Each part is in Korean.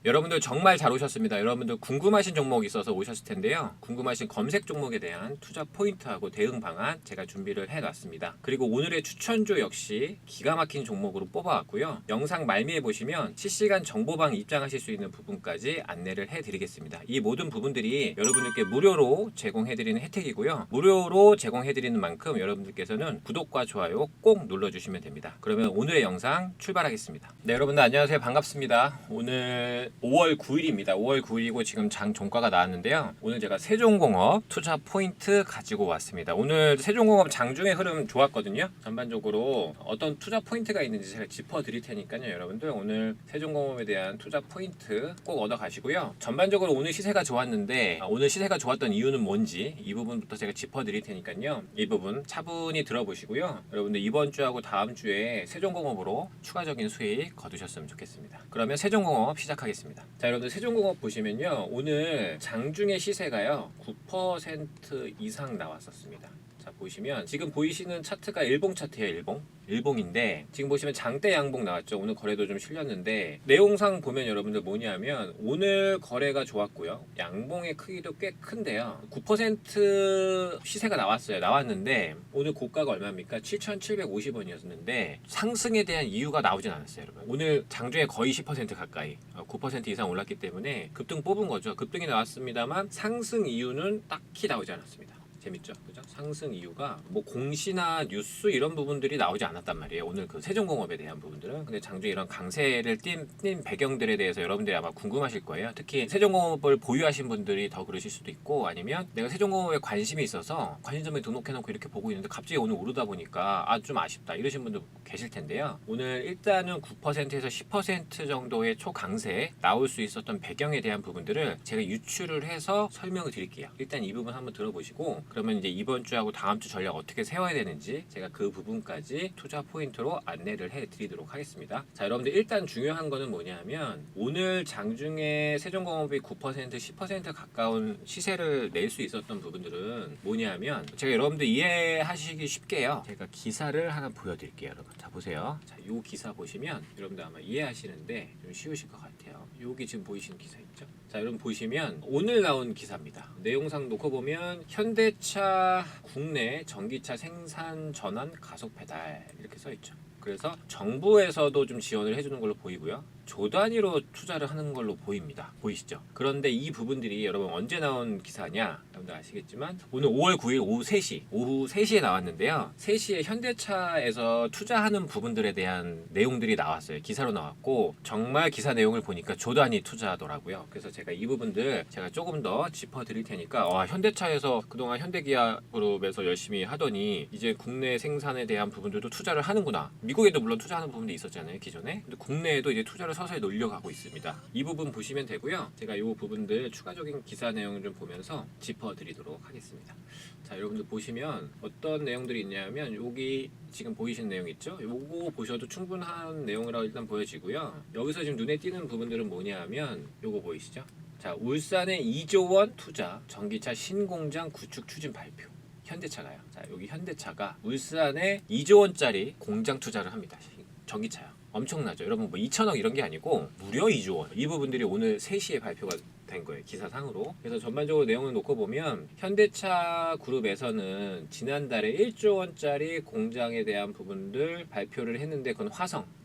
여러분들 정말 잘 오셨습니다. 여러분들 궁금하신 종목이 있어서 오셨을 텐데요. 궁금하신 검색 종목에 대한 투자 포인트하고 대응 방안 제가 준비를 해놨습니다. 그리고 오늘의 추천주 역시 기가 막힌 종목으로 뽑아왔고요. 영상 말미에 보시면 실시간 정보방 입장하실 수 있는 부분까지 안내를 해드리겠습니다. 이 모든 부분들이 여러분들께 무료로 제공해드리는 혜택이고요. 무료로 제공해드리는 만큼 여러분들께서는 구독과 좋아요 꼭 눌러주시면 됩니다. 그러면 오늘의 영상 출발하겠습니다. 네, 여러분들 안녕하세요. 반갑습니다. 오늘 5월 9일입니다. 5월 9일이고 지금 장 종가가 나왔는데요. 오늘 제가 세종공업 투자 포인트 가지고 왔습니다. 오늘 세종공업 장중의 흐름 좋았거든요. 전반적으로 어떤 투자 포인트가 있는지 제가 짚어드릴 테니까요. 여러분들 오늘 세종공업에 대한 투자 포인트 꼭 얻어 가시고요. 전반적으로 오늘 시세가 좋았는데 오늘 시세가 좋았던 이유는 뭔지 이 부분부터 제가 짚어드릴 테니까요. 이 부분 차분히 들어보시고요. 여러분들 이번 주하고 다음 주에 세종공업으로 추가적인 수익 거두셨으면 좋겠습니다. 그러면 세종공업 시작하겠습니다. 자, 여러분들 세종공업 보시면요. 오늘 장중의 시세가요. 9% 이상 나왔었습니다. 자, 보시면 지금 보이시는 차트가 일봉 차트예요. 일봉인데 지금 보시면 장대 양봉 나왔죠. 오늘 거래도 좀 실렸는데 내용상 보면 여러분들 뭐냐면 오늘 거래가 좋았고요. 양봉의 크기도 꽤 큰데요. 9% 시세가 나왔는데 오늘 고가가 얼마입니까? 7,750원이었는데 상승에 대한 이유가 나오진 않았어요. 여러분 오늘 장중에 거의 10% 가까이 9% 이상 올랐기 때문에 급등 뽑은 거죠. 급등이 나왔습니다만 상승 이유는 딱히 나오지 않았습니다. 재밌죠? 그죠? 상승 이유가 뭐 공시나 뉴스 이런 부분들이 나오지 않았단 말이에요. 오늘 그 세종공업에 대한 부분들은. 근데 장중에 이런 강세를 띈 배경들에 대해서 여러분들이 아마 궁금하실 거예요. 특히 세종공업을 보유하신 분들이 더 그러실 수도 있고 아니면 내가 세종공업에 관심이 있어서 관심점에 등록해놓고 이렇게 보고 있는데 갑자기 오늘 오르다 보니까 좀 아쉽다 이러신 분들 계실 텐데요. 오늘 일단은 9%에서 10% 정도의 초강세 나올 수 있었던 배경에 대한 부분들을 제가 유추를 해서 설명을 드릴게요. 일단 이 부분 한번 들어보시고 그러면 이제 이번 주하고 다음 주 전략 어떻게 세워야 되는지 제가 그 부분까지 투자 포인트로 안내를 해드리도록 하겠습니다. 자, 여러분들 일단 중요한 거는 뭐냐면 오늘 장중에 세종공업이 9% 10% 가까운 시세를 낼 수 있었던 부분들은 뭐냐면 제가 여러분들 이해하시기 쉽게요. 제가 기사를 하나 보여드릴게요. 여러분 자 보세요. 자, 요 기사 보시면 여러분들 아마 이해하시는데 좀 쉬우실 것 같아요. 여기 지금 보이시는 기사 있죠? 자, 여러분 보시면 오늘 나온 기사입니다. 내용상 놓고 보면 현대차 국내 전기차 생산 전환 가속 배달 이렇게 써 있죠. 그래서 정부에서도 좀 지원을 해주는 걸로 보이고요. 조 단위로 투자를 하는 걸로 보입니다. 보이시죠? 그런데 이 부분들이 여러분 언제 나온 기사냐? 여러분들 아시겠지만 오늘 5월 9일 오후 3시에 나왔는데요. 3시에 현대차에서 투자하는 부분들에 대한 내용들이 나왔어요. 기사로 나왔고 정말 기사 내용을 보니까 조 단위 투자하더라고요. 그래서 제가 이 부분들 제가 조금 더 짚어드릴 테니까 현대차에서 그동안 현대기아그룹에서 열심히 하더니 이제 국내 생산에 대한 부분들도 투자를 하는구나. 미국에도 물론 투자하는 부분도 있었잖아요. 기존에. 근데 국내에도 이제 투자를 서서히 늘려가고 있습니다. 이 부분 보시면 되고요. 제가 이 부분들 추가적인 기사 내용을 좀 보면서 짚어드리도록 하겠습니다. 자, 여러분들 보시면 어떤 내용들이 있냐면 여기 지금 보이시는 내용 있죠? 요거 보셔도 충분한 내용이라고 일단 보여지고요. 여기서 지금 눈에 띄는 부분들은 뭐냐 하면 요거 보이시죠? 자, 울산에 2조 원 투자 전기차 신공장 구축 추진 발표. 현대차가요. 자, 여기 현대차가 울산에 2조 원짜리 공장 투자를 합니다. 전기차요. 엄청나죠. 여러분 뭐 2천억 이런 게 아니고 무려 2조 원. 이 부분들이 오늘 3시에 발표가 된 거예요. 기사상으로. 그래서 전반적으로 내용을 놓고 보면 현대차 그룹에서는 지난달에 1조 원짜리 공장에 대한 부분들 발표를 했는데 그건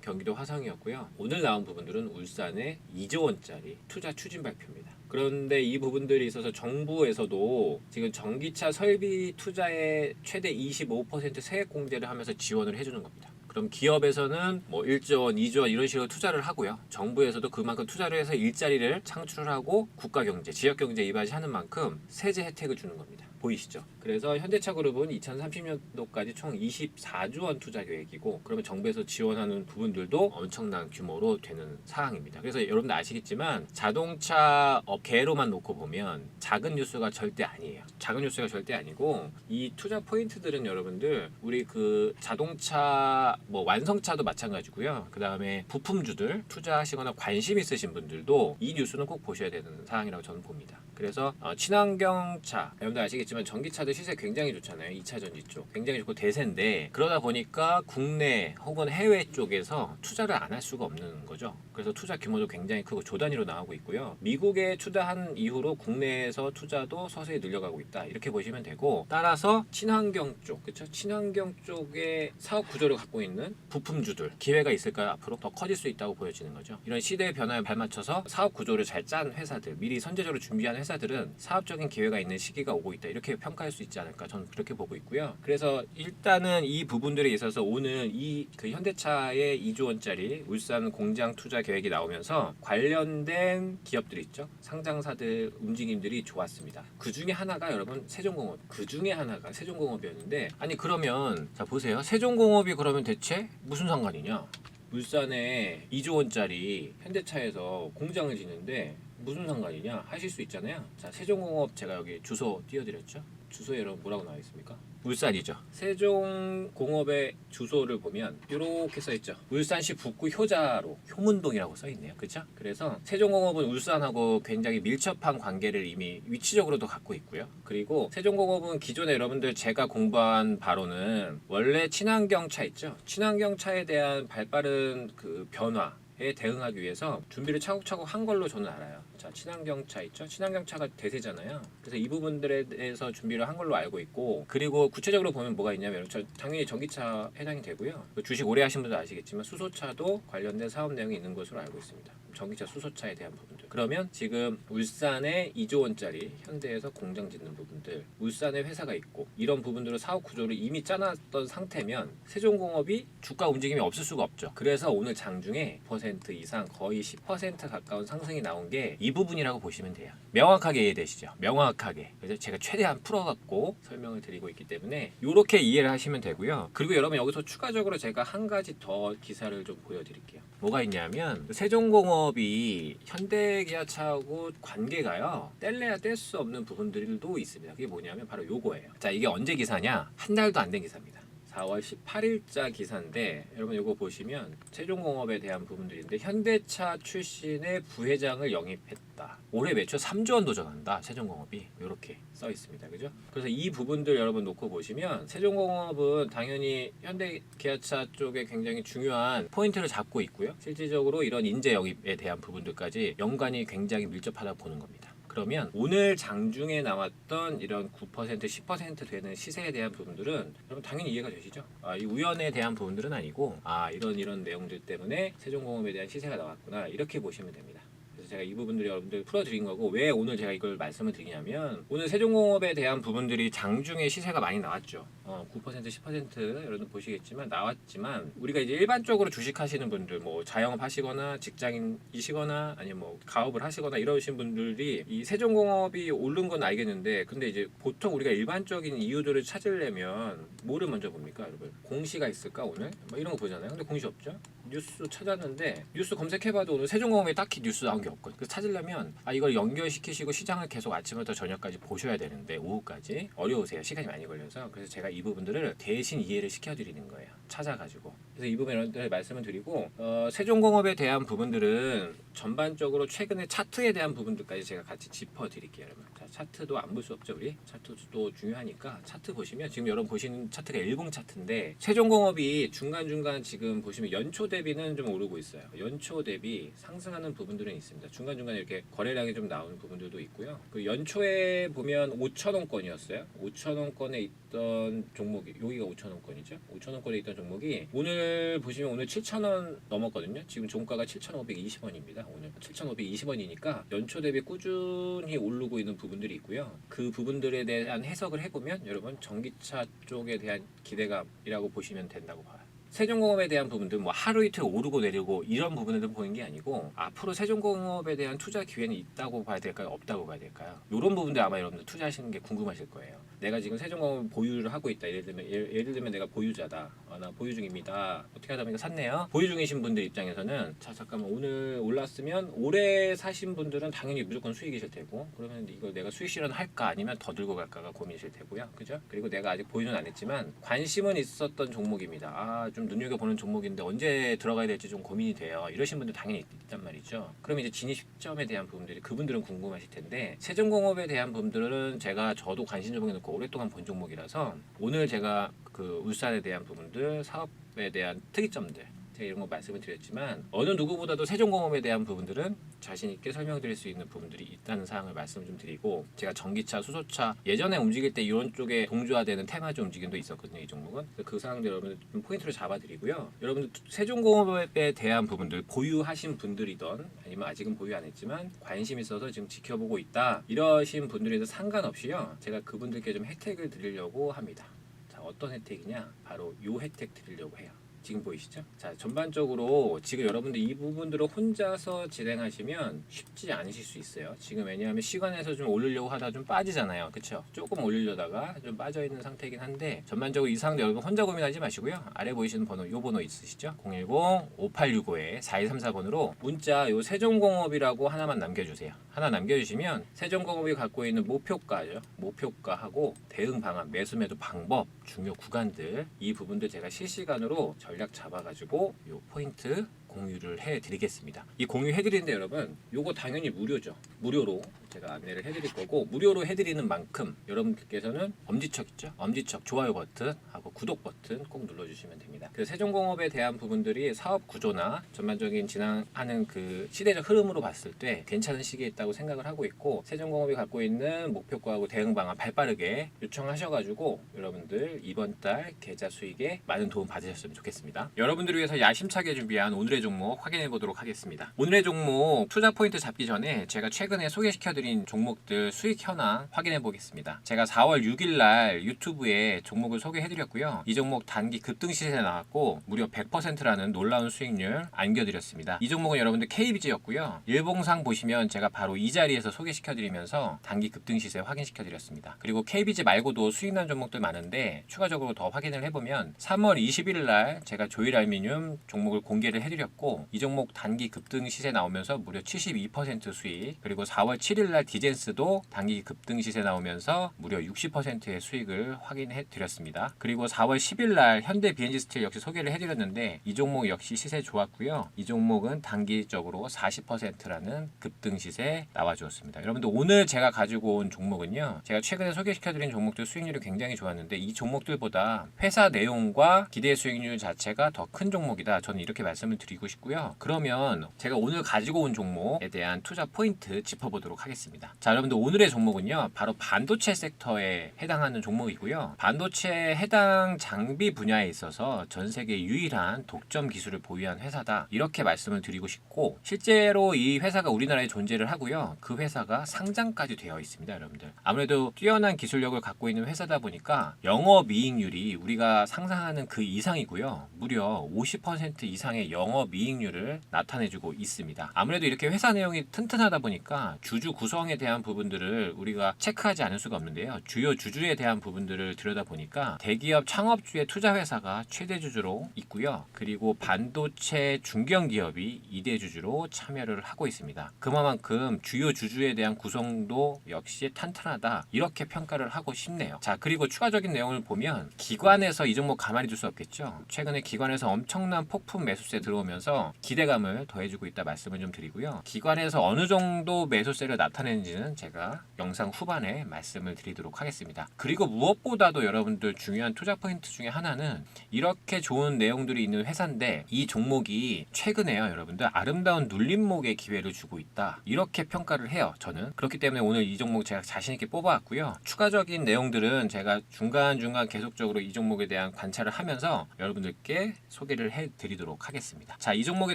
경기도 화성이었고요. 오늘 나온 부분들은 울산에 2조 원짜리 투자 추진 발표입니다. 그런데 이 부분들이 있어서 정부에서도 지금 전기차 설비 투자에 최대 25% 세액 공제를 하면서 지원을 해주는 겁니다. 그럼 기업에서는 뭐 1조 원, 2조 원 이런 식으로 투자를 하고요. 정부에서도 그만큼 투자를 해서 일자리를 창출하고 국가경제, 지역경제 이바지하는 만큼 세제 혜택을 주는 겁니다. 보이시죠? 그래서 현대차그룹은 2030년도까지 총 24조 원 투자 계획이고 그러면 정부에서 지원하는 부분들도 엄청난 규모로 되는 사항입니다. 그래서 여러분들 아시겠지만 자동차 업계로만 놓고 보면 작은 뉴스가 절대 아니에요. 작은 뉴스가 절대 아니고 이 투자 포인트들은 여러분들 우리 그 자동차 뭐 완성차도 마찬가지고요. 그 다음에 부품주들 투자하시거나 관심 있으신 분들도 이 뉴스는 꼭 보셔야 되는 사항이라고 저는 봅니다. 그래서 친환경차 여러분들 아시겠지만 아시겠지만 전기차들 시세 굉장히 좋잖아요. 2차 전지 쪽 굉장히 좋고 대세인데, 그러다 보니까 국내 혹은 해외 쪽에서 투자를 안 할 수가 없는 거죠. 그래서 투자 규모도 굉장히 크고 조 단위로 나오고 있고요. 미국에 투자한 이후로 국내에서 투자도 서서히 늘려가고 있다, 이렇게 보시면 되고, 따라서 친환경 쪽, 그렇죠? 친환경 쪽의 사업 구조를 갖고 있는 부품주들 기회가 있을까요? 앞으로 더 커질 수 있다고 보여지는 거죠. 이런 시대의 변화에 발맞춰서 사업 구조를 잘 짠 회사들, 미리 선제적으로 준비한 회사들은 사업적인 기회가 있는 시기가 오고 있다, 이렇게 평가할 수 있지 않을까, 저는 그렇게 보고 있고요. 그래서 일단은 이 부분들에 있어서 오늘 그 현대차의 2조 원짜리 울산 공장 투자 계획이 나오면서 관련된 기업들 있죠, 상장사들 움직임들이 좋았습니다. 그 중에 하나가 여러분 세종공업이었는데, 아니 그러면 자 보세요, 세종공업이 그러면 대체 무슨 상관이냐? 울산에 2조 원짜리 현대차에서 공장을 짓는데 무슨 상관이냐 하실 수 있잖아요. 자, 세종공업 제가 여기 주소 띄워드렸죠. 주소에 여러분 뭐라고 나와 있습니까? 울산이죠. 세종공업의 주소를 보면 이렇게 써있죠. 울산시 북구 효자로, 효문동이라고 써있네요. 그렇죠? 그래서 세종공업은 울산하고 굉장히 밀접한 관계를 이미 위치적으로도 갖고 있고요. 그리고 세종공업은 기존에 여러분들 제가 공부한 바로는 원래 친환경차 있죠. 친환경차에 대한 발빠른 그 변화에 대응하기 위해서 준비를 차곡차곡 한 걸로 저는 알아요. 자, 친환경차 있죠? 친환경차가 대세잖아요. 그래서 이 부분들에 대해서 준비를 한 걸로 알고 있고, 그리고 구체적으로 보면 뭐가 있냐면 당연히 전기차 해당이 되고요. 주식 오래 하신 분들 아시겠지만 수소차도 관련된 사업 내용이 있는 것으로 알고 있습니다. 전기차, 수소차에 대한 부분들. 그러면 지금 울산에 2조 원짜리 현대에서 공장 짓는 부분들, 울산에 회사가 있고 이런 부분들을 사업 구조를 이미 짜놨던 상태면 세종공업이 주가 움직임이 없을 수가 없죠. 그래서 오늘 장중에 10% 이상 거의 10% 가까운 상승이 나온 게 이 부분이라고 보시면 돼요. 명확하게 이해되시죠? 명확하게. 그래서 제가 최대한 풀어갖고 설명을 드리고 있기 때문에 이렇게 이해를 하시면 되고요. 그리고 여러분 여기서 추가적으로 제가 한 가지 더 기사를 좀 보여드릴게요. 뭐가 있냐면 세종공업이 현대기아차하고 관계가요, 뗄래야 뗄 수 없는 부분들도 있습니다. 그게 뭐냐면 바로 요거예요. 자, 이게 언제 기사냐? 한 달도 안 된 기사입니다. 4월 18일자 기사인데 여러분 이거 보시면 세종공업에 대한 부분들인데, 현대차 출신의 부회장을 영입했다. 올해 매출 3조 원 도전한다. 세종공업이 이렇게 써 있습니다. 그죠? 그래서 이 부분들 여러분 놓고 보시면 세종공업은 당연히 현대기아차 쪽에 굉장히 중요한 포인트를 잡고 있고요. 실질적으로 이런 인재 영입에 대한 부분들까지 연관이 굉장히 밀접하다고 보는 겁니다. 그러면 오늘 장중에 나왔던 이런 9%, 10% 되는 시세에 대한 부분들은 여러분 당연히 이해가 되시죠? 이 우연에 대한 부분들은 아니고 이런 내용들 때문에 세종공업에 대한 시세가 나왔구나, 이렇게 보시면 됩니다. 그래서 제가 이 부분들을 여러분들 풀어드린 거고, 왜 오늘 제가 이걸 말씀을 드리냐면, 오늘 세종공업에 대한 부분들이 장중에 시세가 많이 나왔죠. 9%, 10% 여러분 보시겠지만 나왔지만, 우리가 이제 일반적으로 주식하시는 분들, 뭐 자영업 하시거나 직장인이시거나 아니면 뭐 가업을 하시거나 이러신 분들이 이 세종공업이 오른 건 알겠는데, 근데 이제 보통 우리가 일반적인 이유들을 찾으려면 뭐를 먼저 봅니까, 여러분? 공시가 있을까 오늘? 뭐 이런 거 보잖아요. 근데 공시 없죠? 뉴스 찾았는데 뉴스 검색해봐도 오늘 세종공업에 딱히 뉴스 나온 게 없거든요. 그래서 찾으려면 이걸 연결시키시고 시장을 계속 아침부터 저녁까지 보셔야 되는데, 오후까지 어려우세요. 시간이 많이 걸려서. 그래서 제가 이 부분들을 대신 이해를 시켜드리는 거예요. 찾아가지고. 그래서 이 부분 여러분들 말씀을 드리고, 세종공업에 대한 부분들은 전반적으로 최근에 차트에 대한 부분들까지 제가 같이 짚어드릴게요. 여러분. 자, 차트도 안 볼 수 없죠. 우리 차트도 중요하니까 차트 보시면, 지금 여러분 보시는 차트가 일봉 차트인데, 세종공업이 중간중간 지금 보시면 연초 대비는 좀 오르고 있어요. 연초 대비 상승하는 부분들은 있습니다. 중간중간에 이렇게 거래량이 좀 나오는 부분들도 있고요. 그 연초에 보면 5천원권이었어요. 5천원권에 있던 종목이, 여기가 5천원권이죠. 5천원권에 있던 종목이 오늘 보시면 오늘 7천원 넘었거든요. 지금 종가가 7,520원입니다. 오늘 7,520원이니까 연초 대비 꾸준히 오르고 있는 부분들이 있고요. 그 부분들에 대한 해석을 해보면 여러분 전기차 쪽에 대한 기대감이라고 보시면 된다고 봐요. 세종공업에 대한 부분들 뭐 하루 이틀 오르고 내리고 이런 부분들은 보이는 게 아니고, 앞으로 세종공업에 대한 투자 기회는 있다고 봐야 될까요? 없다고 봐야 될까요? 이런 부분들 아마 여러분들 투자하시는 게 궁금하실 거예요. 내가 지금 세종공업 보유를 하고 있다. 예를 들면 내가 보유자다. 나 보유 중입니다. 어떻게 하다 보니까 샀네요. 보유 중이신 분들 입장에서는 자 잠깐만, 오늘 올랐으면 오래 사신 분들은 당연히 무조건 수익이실 테고, 그러면 이거 내가 수익 실현할까 아니면 더 들고 갈까가 고민이실 테고요. 그죠? 그리고 내가 아직 보유는 안 했지만 관심은 있었던 종목입니다. 좀 좀 눈여겨보는 종목인데 언제 들어가야 될지 좀 고민이 돼요. 이러신 분들 당연히 있단 말이죠. 그럼 이제 진입 시점에 대한 부분들이 그분들은 궁금하실 텐데 세종공업에 대한 부분들은 저도 관심 종목에 놓고 오랫동안 본 종목이라서 오늘 제가 그 울산에 대한 부분들, 사업에 대한 특이점들 제가 이런 거 말씀을 드렸지만 어느 누구보다도 세종공업에 대한 부분들은 자신 있게 설명드릴 수 있는 부분들이 있다는 사항을 말씀을 좀 드리고 제가 전기차, 수소차 예전에 움직일 때 이런 쪽에 동조화되는 테마주 움직임도 있었거든요. 이 종목은 그 사항들 여러분들 좀 포인트를 잡아드리고요. 여러분들 세종공업에 대한 부분들 보유하신 분들이던 아니면 아직은 보유 안 했지만 관심 있어서 지금 지켜보고 있다 이러신 분들에도 상관없이요. 제가 그분들께 좀 혜택을 드리려고 합니다. 자, 어떤 혜택이냐? 바로 이 혜택 드리려고 해요. 지금 보이시죠? 자, 전반적으로 지금 여러분들 이 부분들을 혼자서 진행하시면 쉽지 않으실 수 있어요. 지금 왜냐하면 시간에서 좀 올리려고 하다 좀 빠지잖아요. 그쵸? 조금 올리려다가 좀 빠져있는 상태이긴 한데 전반적으로 이 상황 여러분 혼자 고민하지 마시고요. 아래 보이시는 번호, 요 번호 있으시죠? 010-5865-4134번으로 문자 요 세종공업이라고 하나만 남겨주세요. 하나 남겨주시면 세종공업이 갖고 있는 목표가죠. 목표가하고 대응 방안, 매수 매도 방법, 중요 구간들 이 부분들 제가 실시간으로 전략 잡아가지고 요 포인트 공유를 해드리겠습니다. 이 공유해드리는데 여러분 요거 당연히 무료죠. 무료로 제가 안내를 해드릴 거고 무료로 해드리는 만큼 여러분들께서는 엄지척 있죠? 엄지척 좋아요 버튼 하고 구독 버튼 꼭 눌러주시면 됩니다. 그 세종공업에 대한 부분들이 사업 구조나 전반적인 진행하는 그 시대적 흐름으로 봤을 때 괜찮은 시기에 있다고 생각을 하고 있고 세종공업이 갖고 있는 목표가하고 대응 방안 발빠르게 요청하셔가지고 여러분들 이번 달 계좌 수익에 많은 도움 받으셨으면 좋겠습니다. 여러분들을 위해서 야심차게 준비한 오늘의 종목 확인해 보도록 하겠습니다. 오늘의 종목 투자 포인트 잡기 전에 제가 최근에 소개시켜드린 종목들 수익 현황 확인해 보겠습니다. 제가 4월 6일 날 유튜브에 종목을 소개해드렸고요. 이 종목 단기 급등 시세에 나왔고 무려 100%라는 놀라운 수익률 안겨드렸습니다. 이 종목은 여러분들 KBG였고요. 일봉상 보시면 제가 바로 이 자리에서 소개시켜드리면서 단기 급등 시세 확인시켜드렸습니다. 그리고 KBG 말고도 수익난 종목들 많은데 추가적으로 더 확인을 해보면 3월 21일 날 제가 조일알미늄 종목을 공개를 해드렸고 이 종목 단기 급등 시세 나오면서 무려 72% 수익, 그리고 4월 7일 날 디젠스도 단기 급등 시세 나오면서 무려 60%의 수익을 확인해 드렸습니다. 그리고 4월 10일 날 현대 BNG 스틸 역시 소개를 해드렸는데 이 종목 역시 시세 좋았고요. 이 종목은 단기적으로 40%라는 급등 시세 나와주었습니다. 여러분들 오늘 제가 가지고 온 종목은요. 제가 최근에 소개시켜드린 종목들 수익률이 굉장히 좋았는데 이 종목들보다 회사 내용과 기대 수익률 자체가 더 큰 종목이다. 저는 이렇게 말씀을 드리고 싶고요. 그러면 제가 오늘 가지고 온 종목에 대한 투자 포인트 짚어보도록 하겠습니다. 자, 여러분들 오늘의 종목은요. 바로 반도체 섹터에 해당하는 종목이고요. 반도체 해당 장비 분야에 있어서 전 세계 유일한 독점 기술을 보유한 회사다. 이렇게 말씀을 드리고 싶고 실제로 이 회사가 우리나라에 존재를 하고요. 그 회사가 상장까지 되어 있습니다. 여러분들. 아무래도 뛰어난 기술력을 갖고 있는 회사다 보니까 영업이익률이 우리가 상상하는 그 이상이고요. 무려 50% 이상의 영업이익률을 나타내주고 있습니다. 아무래도 이렇게 회사 내용이 튼튼하다 보니까 주주 구성에 대한 부분들을 우리가 체크하지 않을 수가 없는데요. 주요 주주에 대한 부분들을 들여다보니까 대기업 창업주의 투자회사가 최대 주주로 있고요. 그리고 반도체 중견기업이 2대 주주로 참여를 하고 있습니다. 그만큼 주요 주주에 대한 구성도 역시 탄탄하다. 이렇게 평가를 하고 싶네요. 자, 그리고 추가적인 내용을 보면 기관에서 이 종목 가만히 둘 수 없겠죠. 최근에 기관에서 엄청난 폭풍 매수세 들어오면서 기대감을 더해주고 있다 말씀을 좀 드리고요. 기관에서 어느 정도 매수세를 나타내는지는 제가 영상 후반에 말씀을 드리도록 하겠습니다. 그리고 무엇보다도 여러분들 중요한 투자 포인트 중에 하나는 이렇게 좋은 내용들이 있는 회사인데 이 종목이 최근에요. 여러분들 아름다운 눌림목의 기회를 주고 있다. 이렇게 평가를 해요. 저는. 그렇기 때문에 오늘 이 종목 제가 자신있게 뽑아왔고요. 추가적인 내용들은 제가 중간중간 계속적으로 이 종목에 대한 관찰을 하면서 여러분들께 소개를 해드리도록 하겠습니다. 자, 이 종목에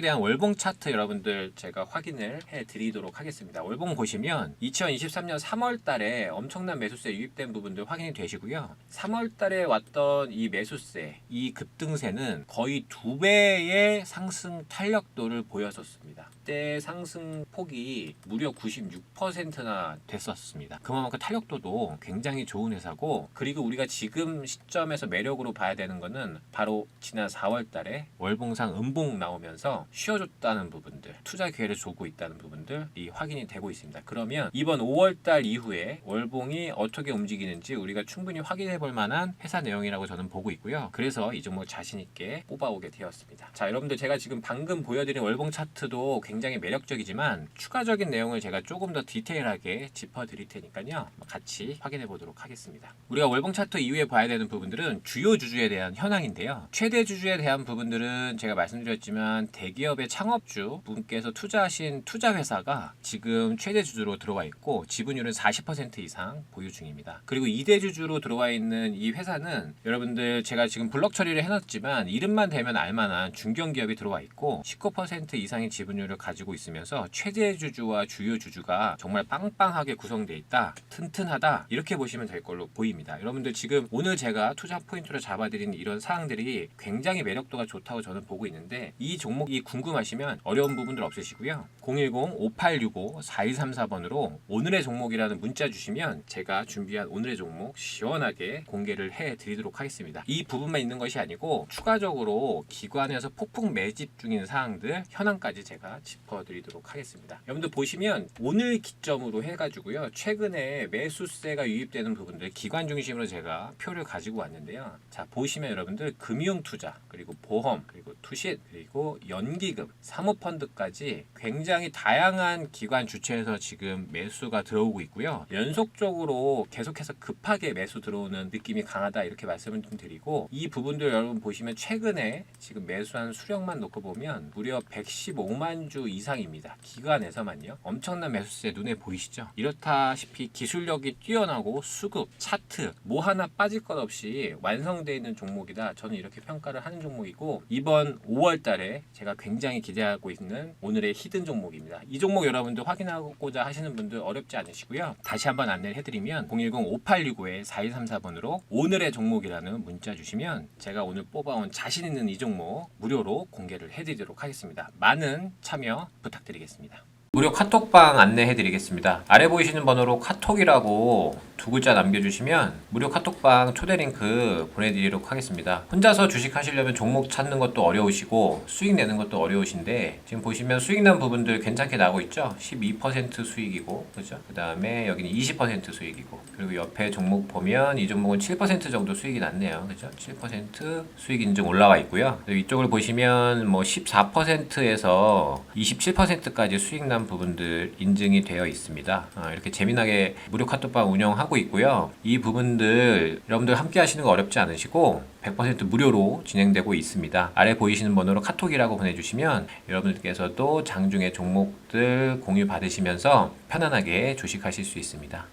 대한 월봉 차트 여러분들 제가 확인을 해드리도록 하겠습니다. 월봉 보시면 2023년 3월 달에 엄청난 매수세 유입된 부분들 확인이 되시고요. 3월 달에 왔던 이 매수세, 이 급등세는 거의 2배의 상승 탄력도를 보였었습니다. 그때 상승 폭이 무려 96%나 됐었습니다. 그만큼 탄력도도 굉장히 좋은 회사고 그리고 우리가 지금 시점에서 매력으로 봐야 되는 거는 바로 지난 4월 달에 월봉상 음봉 나오면서 쉬어줬다는 부분들, 투자 기회를 주고 있다는 부분들이 확인이 되고 있습니다. 그러면 이번 5월달 이후에 월봉이 어떻게 움직이는지 우리가 충분히 확인해 볼 만한 회사 내용이라고 저는 보고 있고요. 그래서 이 종목 자신 있게 뽑아오게 되었습니다. 자, 여러분들 제가 지금 방금 보여드린 월봉 차트도 굉장히 매력적이지만 추가적인 내용을 제가 조금 더 디테일하게 짚어드릴 테니까요. 같이 확인해 보도록 하겠습니다. 우리가 월봉 차트 이후에 봐야 되는 부분들은 주요 주주에 대한 현황인데요. 최대 주주에 대한 부분들은 제가 말씀드렸지만 대기업의 창업주 분께서 투자하신 투자회사가 지금 최대 주주로 들어와 있고 지분율은 40% 이상 보유 중입니다. 그리고 2대 주주로 들어와 있는 이 회사는 여러분들 제가 지금 블럭 처리를 해놨지만 이름만 대면 알만한 중견기업이 들어와 있고 19% 이상의 지분율을 가지고 있으면서 최대 주주와 주요 주주가 정말 빵빵하게 구성되어 있다, 튼튼하다 이렇게 보시면 될 걸로 보입니다. 여러분들 지금 오늘 제가 투자 포인트로 잡아드린 이런 사항들이 굉장히 매력도가 좋다고 저는 보고 있는데 이 종목이 궁금하시면 어려운 부분들 없으시고요. 010-5865-4234번으로 오늘의 종목이라는 문자 주시면 제가 준비한 오늘의 종목 시원하게 공개를 해드리도록 하겠습니다. 이 부분만 있는 것이 아니고 추가적으로 기관에서 폭풍 매집 중인 사항들 현황까지 제가 짚어드리도록 하겠습니다. 여러분들 보시면 오늘 기점으로 해가지고요. 최근에 매수세가 유입되는 부분들 기관 중심으로 제가 표를 가지고 왔는데요. 자, 보시면 여러분들 금융투자 그리고 보험 그리고 투신 그리고 연기금 사모펀드까지 굉장히 다양한 기관 주체에서 지금 매수가 들어오고 있고요. 연속적으로 계속해서 급하게 매수 들어오는 느낌이 강하다 이렇게 말씀을 좀 드리고 이 부분들 여러분 보시면 최근에 지금 매수한 수량만 놓고 보면 무려 115만 주 이상입니다. 기관에서만요. 엄청난 매수세 눈에 보이시죠? 이렇다시피 기술력이 뛰어나고 수급, 차트 뭐 하나 빠질 것 없이 완성되어 있는 종목이다. 저는 이렇게 평가를 하는 종목이고 이번 5월 달에 제가 굉장히 기대하고 있는 오늘의 히든 종목입니다. 이 종목 여러분들 확인하고자 하시는 분들 어렵지 않으시고요. 다시 한번 안내를 해드리면 010-5865-4234번으로 오늘의 종목이라는 문자 주시면 제가 오늘 뽑아온 자신 있는 이 종목 무료로 공개를 해드리도록 하겠습니다. 많은 참여 부탁드리겠습니다. 무료 카톡방 안내해드리겠습니다. 아래 보이시는 번호로 카톡이라고 두 글자 남겨주시면 무료 카톡방 초대 링크 보내드리도록 하겠습니다. 혼자서 주식 하시려면 종목 찾는 것도 어려우시고 수익 내는 것도 어려우신데 지금 보시면 수익 난 부분들 괜찮게 나오고 있죠. 12% 수익이고 그죠? 그 다음에 여기는 20% 수익이고 그리고 옆에 종목 보면 이 종목은 7% 정도 수익이 났네요. 그죠? 7% 수익 인증 올라와 있고요. 이쪽을 보시면 뭐 14%에서 27%까지 수익 난 부분들 인증이 되어 있습니다. 이렇게 재미나게 무료 카톡방 운영하고 있고요. 이 부분들 여러분들 함께 하시는 거 어렵지 않으시고 100% 무료로 진행되고 있습니다. 아래 보이시는 번호로 카톡이라고 보내주시면 여러분들께서도 장중에 종목들 공유 받으시면서 편안하게 주식하실 수 있습니다.